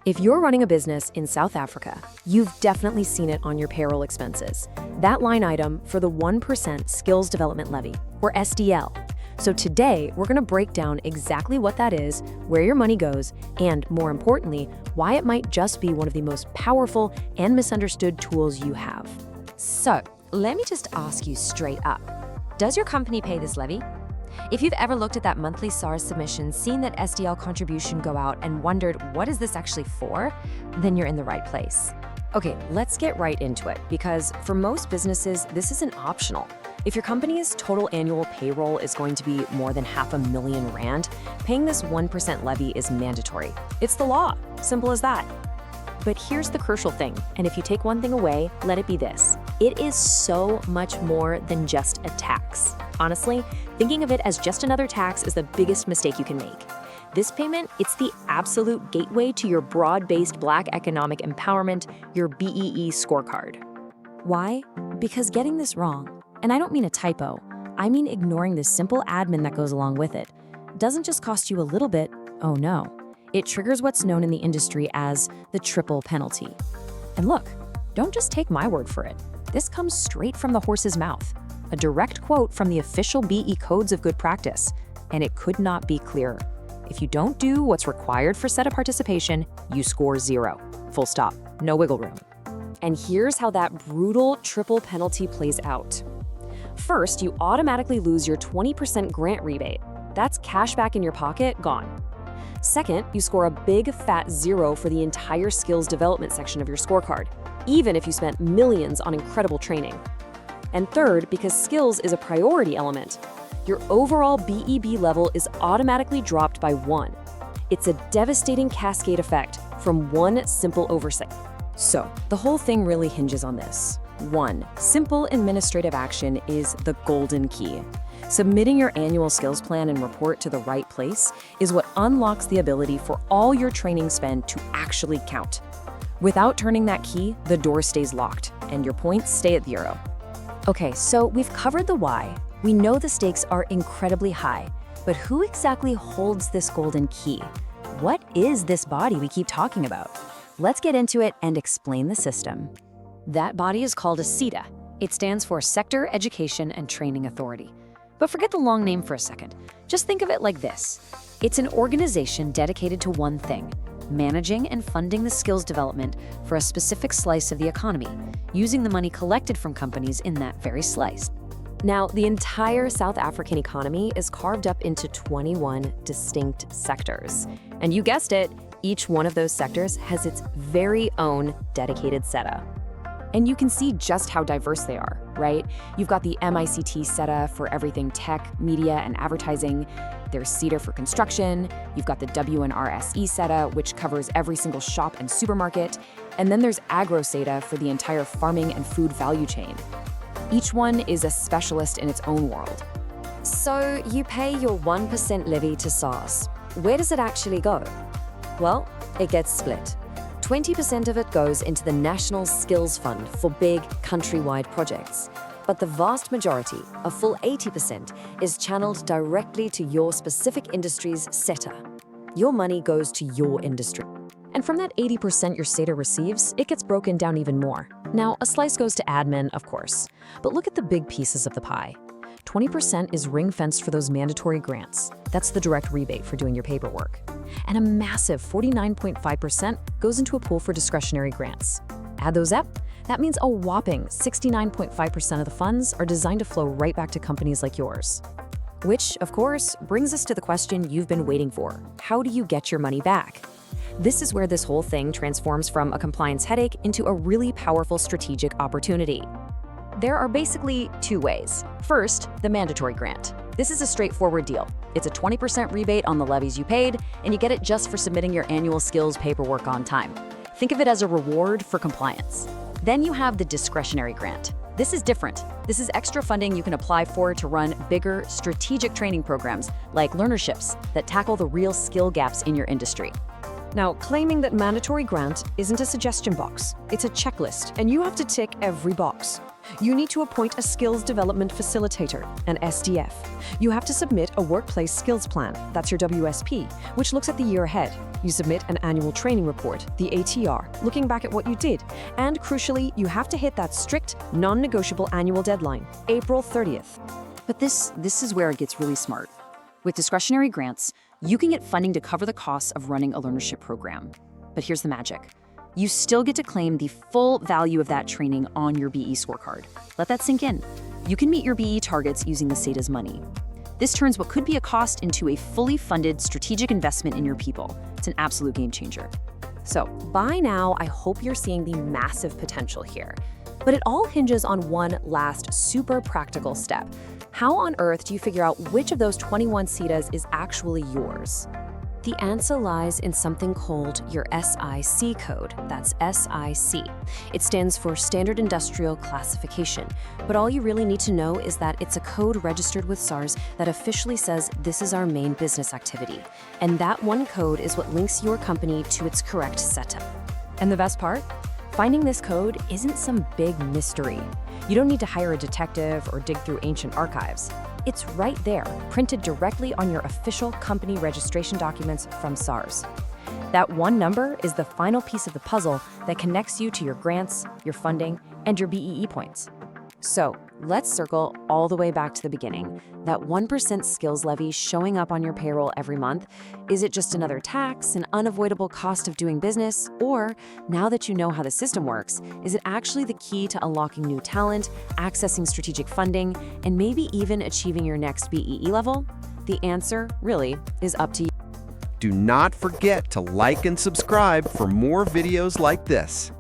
If you're running a business in South Africa, you've definitely seen it on your payroll expenses. That line item for the 1% Skills Development Levy, or SDL. So today, we're going to break down exactly what that is, where your money goes, and more importantly, why it might just be one of the most powerful and misunderstood tools you have. So, let me just ask you straight up. Does your company pay this levy? If you've ever looked at that monthly SARS submission, seen that SDL contribution go out, and wondered, what is this actually for? Then you're in the right place. Okay, let's get right into it, because for most businesses, this isn't optional. If your company's total annual payroll is going to be more than R500,000, paying this 1% levy is mandatory. It's the law, simple as that. But here's the crucial thing, and if you take one thing away, let it be this. It is so much more than just a tax. Honestly, thinking of it as just another tax is the biggest mistake you can make. This payment, it's the absolute gateway to your broad-based Black economic empowerment, your BEE scorecard. Why? Because getting this wrong, and I don't mean a typo, I mean ignoring the simple admin that goes along with it, doesn't just cost you a little bit, oh no. It triggers what's known in the industry as the triple penalty. And look, don't just take my word for it. This comes straight from the horse's mouth. A direct quote from the official BE Codes of Good Practice, and it could not be clearer. If you don't do what's required for SETA participation, you score 0. Full stop. No wiggle room. And here's how that brutal triple penalty plays out. First, you automatically lose your 20% grant rebate. That's cash back in your pocket, gone. Second, you score a big fat 0 for the entire skills development section of your scorecard, even if you spent millions on incredible training. And third, because skills is a priority element, your overall BEB level is automatically dropped by 1. It's a devastating cascade effect from one simple oversight. So, the whole thing really hinges on this. 1. Simple administrative action is the golden key. Submitting your annual skills plan and report to the right place is what unlocks the ability for all your training spend to actually count. Without turning that key, the door stays locked, and your points stay at 0. Okay, so we've covered the why. We know the stakes are incredibly high, but who exactly holds this golden key? What is this body we keep talking about? Let's get into it and explain the system. That body is called a SETA. It stands for Sector Education and Training Authority. But forget the long name for a second. Just think of it like this. It's an organization dedicated to one thing: managing and funding the skills development for a specific slice of the economy, using the money collected from companies in that very slice. Now, the entire South African economy is carved up into 21 distinct sectors. And you guessed it, each one of those sectors has its very own dedicated SETA. And you can see just how diverse they are, right? You've got the MICT SETA for everything tech, media, and advertising. There's SETA for construction. You've got the WNRSE SETA, which covers every single shop and supermarket. And then there's Agro SETA for the entire farming and food value chain. Each one is a specialist in its own world. So you pay your 1% levy to SARS. Where does it actually go? Well, it gets split. 20% of it goes into the National Skills Fund for big, countrywide projects. But the vast majority, a full 80%, is channeled directly to your specific industry's SETA. Your money goes to your industry. And from that 80% your SETA receives, it gets broken down even more. Now, a slice goes to admin, of course. But look at the big pieces of the pie. 20% is ring-fenced for those mandatory grants. That's the direct rebate for doing your paperwork. And a massive 49.5% goes into a pool for discretionary grants. Add those up, that means a whopping 69.5% of the funds are designed to flow right back to companies like yours. Which, of course, brings us to the question you've been waiting for. How do you get your money back? This is where this whole thing transforms from a compliance headache into a really powerful strategic opportunity. There are basically 2 ways. First, the mandatory grant. This is a straightforward deal. It's a 20% rebate on the levies you paid, and you get it just for submitting your annual skills paperwork on time. Think of it as a reward for compliance. Then you have the discretionary grant. This is different. This is extra funding you can apply for to run bigger, strategic training programs like learnerships that tackle the real skill gaps in your industry. Now, claiming that mandatory grant isn't a suggestion box. It's a checklist, and you have to tick every box. You need to appoint a Skills Development Facilitator, an SDF. You have to submit a Workplace Skills Plan, that's your WSP, which looks at the year ahead. You submit an annual training report, the ATR, looking back at what you did. And crucially, you have to hit that strict, non-negotiable annual deadline, April 30th. But this is where it gets really smart. With discretionary grants, you can get funding to cover the costs of running a learnership program. But here's the magic. You still get to claim the full value of that training on your BE scorecard. Let that sink in. You can meet your BE targets using the SETAs money. This turns what could be a cost into a fully funded strategic investment in your people. It's an absolute game changer. So, by now, I hope you're seeing the massive potential here. But it all hinges on one last super practical step. How on earth do you figure out which of those 21 SETAs is actually yours? The answer lies in something called your SIC code. That's SIC. It stands for Standard Industrial Classification. But all you really need to know is that it's a code registered with SARS that officially says this is our main business activity. And that one code is what links your company to its correct SETA. And the best part? Finding this code isn't some big mystery. You don't need to hire a detective or dig through ancient archives. It's right there, printed directly on your official company registration documents from SARS. That one number is the final piece of the puzzle that connects you to your grants, your funding, and your BEE points. So let's circle all the way back to the beginning. That 1% skills levy showing up on your payroll every month, is it just another tax, an unavoidable cost of doing business? Or, now that you know how the system works, is it actually the key to unlocking new talent, accessing strategic funding, and maybe even achieving your next BEE level? The answer, really, is up to you. Do not forget to like and subscribe for more videos like this.